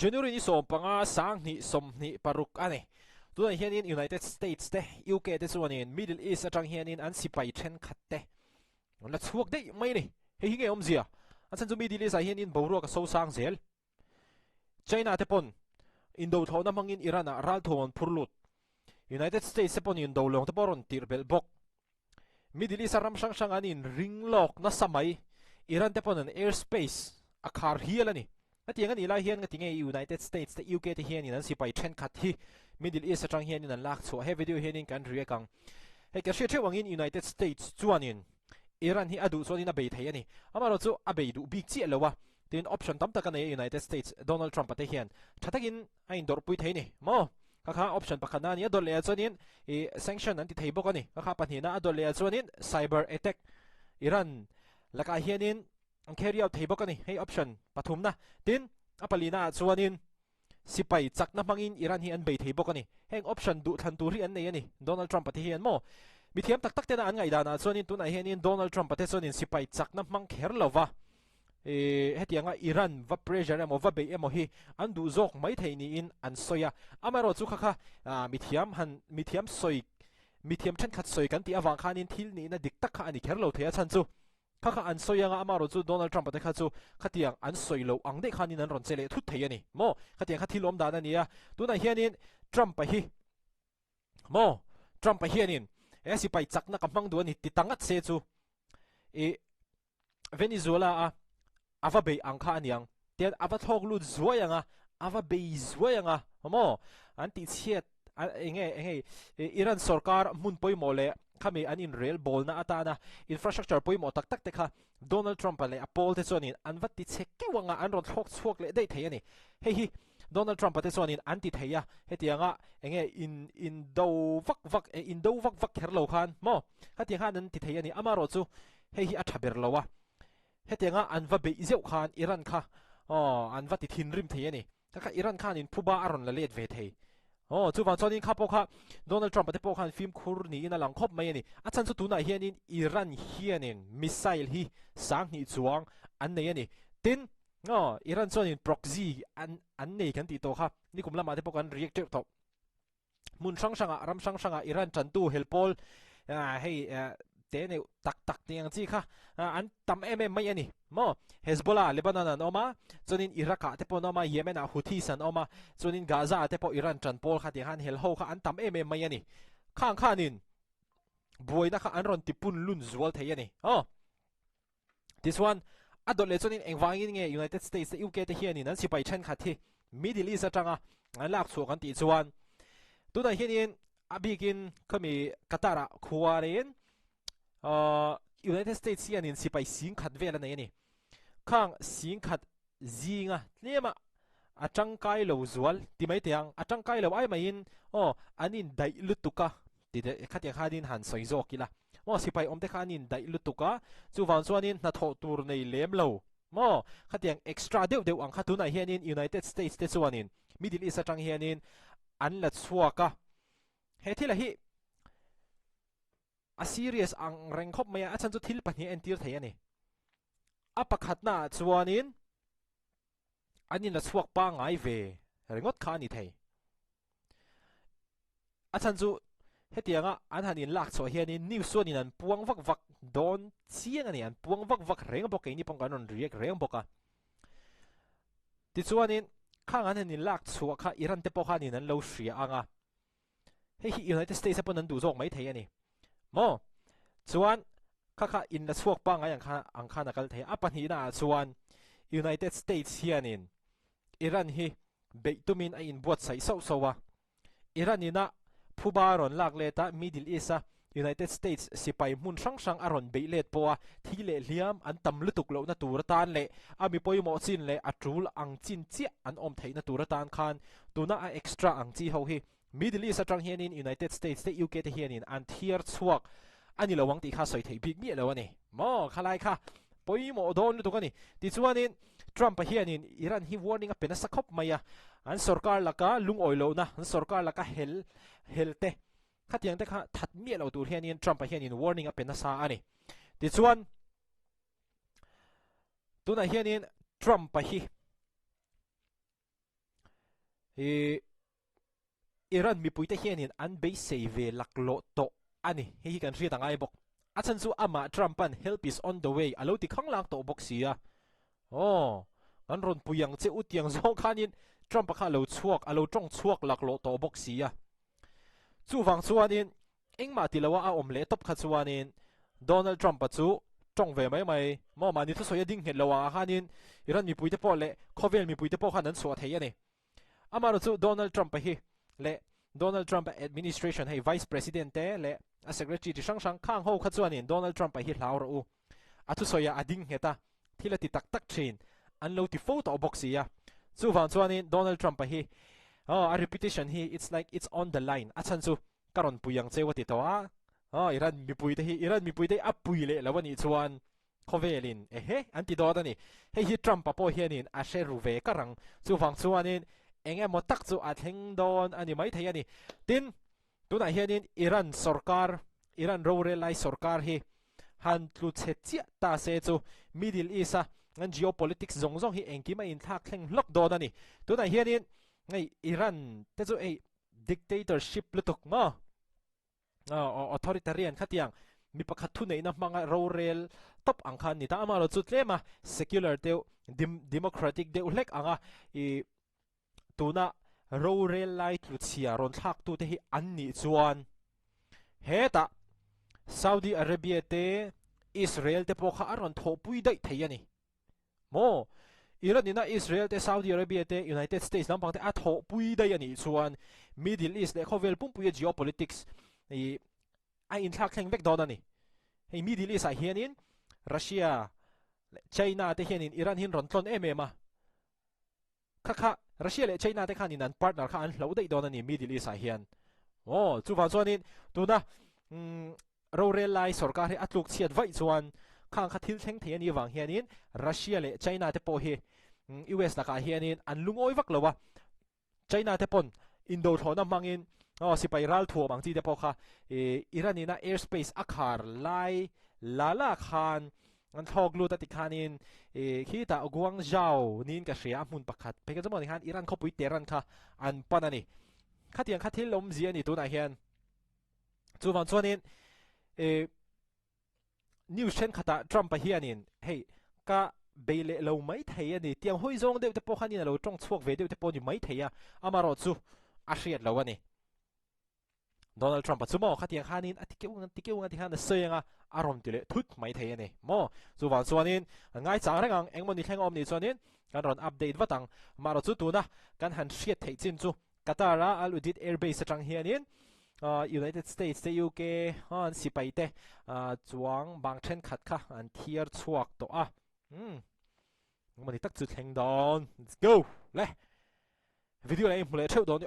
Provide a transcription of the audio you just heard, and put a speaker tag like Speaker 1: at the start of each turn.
Speaker 1: January ni som panga sang ni som ni paruk ane tuan hianin United States te UK te chuanin Middle East atang hianin an sipai then khat te la chuak dei mai ni hei nge awmzia an chan chu Middle East a hianin boruak so sang zel China te pon Indo thona mangin Iran a ral thon phurlut United States te pon Indo long te poron tirbel bok Middle East ram sang sang anin ringlok na samai Iran te pon an airspace a khar hialani atiang ani la hian ngatinge United States te UK te hian in an sipai then khat hi Middle East atang hian in an lak chu he video hian in kan ria kang he ka hre wangin United States chuanin Iran hi adu chuanin a bei thei ani amaro chu a bei du big chi lowa tin option tam tak ani United States Donald Trump te hian thatakin a in dor pui thei ni mo kha option pakhana ni adol le chuanin e sanction an ti thei bok ani kha panhina adol le chuanin cyber attack Iran laka hianin ang carry out thei bok ani hei option pathumna tin apalina chuanin sipai chakna mangin Iran hi an bei thei bok ani heng option du than turi an nei ani Donald Trump ati hian mo mithiam tak tak te na an ngai dana chuanin tuna hianin Donald Trump ate chuanin sipai chakna mang kher lova hetianga Iran va pressure emo va bei emo hi an du zok mai thei ni in an soya amaro chu kha mithiam soi mithiam then khat soi kan ti awang khanin thil ni na dik tak kha ani kher lo thea chan chu kha an soyanga amaro chu Donald Trump te kha chu khatiang an soilo ang de khanin an ron chele thut thei ani mo khatiang khathilom dan ania tuna hianin Trump hi mo Trump hianin esi pai chakna kamang du ani titangat se chu Venezuela a ava bei angkha aniang ten ava thok lut zuayanga ava bei zuayanga mo anti chiat enge Iran sarkar mun poi mole khami anin rail bol na atana infrastructure poi mo tak tak te kha Donald Trump le apol te chonin anvat ti cheke wanga an ron thok chuak le dei thei ani hei hi Donald Trump te chonin anti theia hetianga enge indo vak vak kherlo khan mo hati khan an ti thei ani amaro chu hei hi athaber lowa hetianga anva be izeu khan Iran kha anva ti thin rim thei ani kha Iran khan in phuba aron la let ve thei chu van chonin kha pokha Donald Trump te pokhan film khur ni in alang khop mai ani achan chu tuna hianin Iran hianin missile hi sang ni chuang an nei ani tin Iran chonin proxy an nei kan ti to kha ni kum lama te pokan reactor to mun sang sanga ram sang sanga Iran chan tu helpol hei te ne tak tak tiang chi kha an tam mai ani mo Hezbollah Lebanon an oma chonin Iraq te pon oma Yemen a Houthis an oma chonin Gaza te po Iran chan pol kha ti han hel ho kha an tam mai ani khang khanin boina kha an ron tipun lun zual thei ani this one adole chonin engwangin nge United States UK te hianin an sipai then kha thi Middle East atanga an lak chu kan ti chuan tuna hianin abikin khami Qatar-a khuarin United States hianin sipai sing khat vela nei ani khang sing khat zinga lema atang kai lo zual ti mai tiang atang kai lo ai mai in anin dai lutuka ti de khatia khadin han soi zo kila mo sipai omte khanin dai lutuka chu wan chuanin na tho tur nei lem lo mo khatiang extra deu ang khatuna hianin United States te chuanin Middle East atang hianin an la chuaka he thila hi a serious ang rengkhop maya achan chu thil pahni entir thei ani apakhatna chuanin anin la chuak pa ngai ve rengot kha ni thei achan chu hetianga an hanin lak chaw hianin news sonin an puang vak vak don chiang ani an puang vak vak reng bok ni pong kanon riek reng boka ti chuanin khang an hanin lak chaw kha Iran te pokha ni nan lo hria anga hei United States apon an du jok mai thei ani mo chuan kha in la chuak pa ngai ang kha nakal thei apani na chuan United States hianin Iran hi beitumin a in buat sai so wa Iran ina phubaron lak leta Middle East United States sipai mun sang aron beilet poa thile hliam an tam lutuk lo na turatan le ami poimo chin le atul ang chin chia an om theina turatan khan tuna a extra ang chi ho hi Middle East atang hianin United States te UK te hianin an thiarchhuak ani lawang ti kha soi thei big mi lo ani mo khalai kha poimo don lu tukani ti chuanin Trump hianin Iran hi warning a pena sakhop maya an sarkar laka lung oilo na an sarkar laka helte khatiang te kha that mi lo tur hianin Trump hianin warning a pena sa ani ti chuan tuna hianin Trump hi Iran mi puite hianin an be save laklo to ani hi kan ri tangai bok achan chu ama Trumpan help is on the way alo ti khanglak to bok sia an ron puyang che utiang zong khanin Trump kha lo chuak alo tong chuak laklo to bok sia chu wang chuanin engma tilawa a omle top kha chuanin Donald Trump chu tong ve mai mo mani thu soya ding helwa khanin Iran mi puite po le khovel mi puite po khanan so thei ani amaro chu Donald Trump hi le Donald Trump administration hey vice president te le a secretary ti sang khang ho kha chuanin Donald Trump hi hlaur u athu soya ading heta thila ti tak tak thin an lo ti photo box ya chu wang chuanin Donald Trump hi a reputation hi it's like it's on the line achan chu karon puyang chewati to a Iran mi puite apui le lawani chuan khovelin he anti do da ni hi Trump po hianin a sheru ve karang chu wang chuanin enge mo tak chu a thleng don ani mai thei ani tin tuna hianin Iran rore lai sarkar hi han tlu che chia ta se chu Middle East a an geopolitics zong hi engki mai in thak thleng lok don ani tuna hianin ngai Iran te chu dictatorship lutuk ma authoritarian khatiang mi pakhat thu nei na manga rorel top angkhan ni ta amalo chu tlema secular te democratic de ulek anga I tuna rorel lai tlu chia ron thak tu te hi an ni chuan heta Saudi Arabia te Israel te po kha aron thopui dai thei ani mo Iran ina Israel te Saudi Arabia te United States lampang te a thopui dai ani chuan Middle East le khovel pumpuya geopolitics a in thak thleng vek don ani hei Middle East a hianin Russia China te hianin Iran hin ron tlon ma kha Russia le China te khanin an partner kha an hlo dei don ani Middle East a hian chu wa chuanin tuna rorel lai sarkar he atluk chiat vai chuan khang kha thil thleng thei ani wang hianin Russia le China te po hi US la ka hianin an lungoi vak lowa China te pon Indo thona mangin sipai ral thuo bang chi te po kha Iranina airspace akhar lai lala khan an thok lu ta ti khanin khi ta guangzhou nin ka hria mun pakhat pe ka jamani han Iran khopui teran kha an panani khatiang khathil awmzia ni tuna hian chu wang chuanin news chen khata Trump hianin hei ka beile lo mai thei ani tiang hoi zong de te po khanin lo tong chuak ve de te po ni mai theia amaro chu a hriat lo ani Donald Trump chu mo khatiang khanin atikeu ti khan soyanga arom tile thut mai thei ani mo chu wang chuanin ngai chang rengang engmon ni thleng om ni chuanin kan ron update watang maro chu tuna kan han hriat thei chin chu Qatar-a US airbase atang hianin United States te UK han sipai te chuang bang then khat kha an thiarchhuak to a mani tak chu thleng don let's go le video này em mule theu don